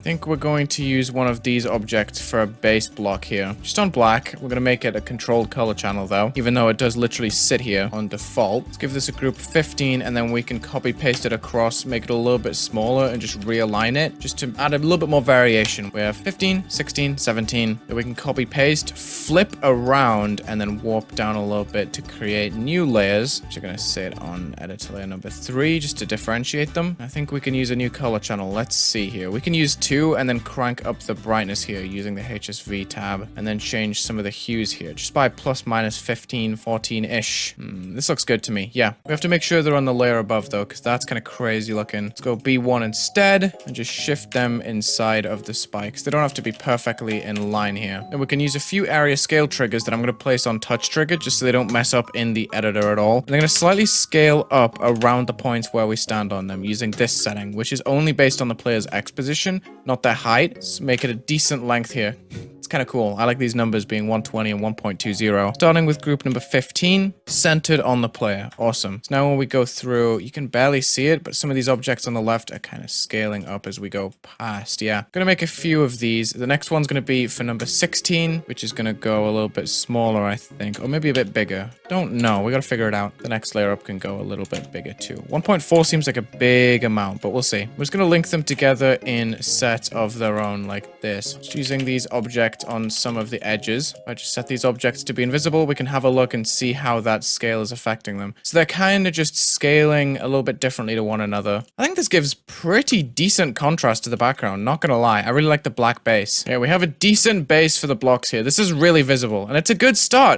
I think we're going to use one of these objects for a base block here. Just on black. We're going to make it a controlled color channel though, even though it does literally sit here on default. Let's give this a group 15 and then we can copy paste it across, make it a little bit smaller and just realign it just to add a little bit more variation. We have 15, 16, 17 that we can copy paste, flip around and then warp down a little bit to create new layers, which are going to sit on edit layer number 3 just to differentiate them. I think we can use a new color channel. Let's see here. We can use 2 and then crank up the brightness here using the HSV tab and then change some of the hues here just by plus minus 15, 14-ish. This looks good to me. Yeah, we have to make sure they're on the layer above though, because that's kind of crazy looking. Let's go B1 instead and just shift them inside of the spikes. They don't have to be perfectly in line here. And we can use a few area scale triggers that I'm going to place on touch trigger just so they don't mess up in the editor at all. And I'm going to slightly scale up around the points where we stand on them using this setting, which is only based on the player's X position, not their height. Let's make it a decent length here. It's kind of cool. I like these numbers being 120 and 1.20. Starting with group number 15, centered on the player. Awesome. So now when we go through, you can barely see it, but some of these objects on the left are kind of scaling up as we go past. Yeah. Gonna make a few of these. The next one's gonna be for number 16, which is gonna go a little bit smaller, I think, or maybe a bit bigger. Don't know. We gotta figure it out. The next layer up can go a little bit bigger too. 1.4 seems like a big amount, but we'll see. We're just gonna link them together in sets of their own like this. Just using these objects on some of the edges. If I just set these objects to be invisible, we can have a look and see how that scale is affecting them. So they're kind of just scaling a little bit differently to one another. I think this gives pretty decent contrast to the background, not gonna lie. I really like the black base. Yeah, we have a decent base for the blocks here. This is really visible, and it's a good start.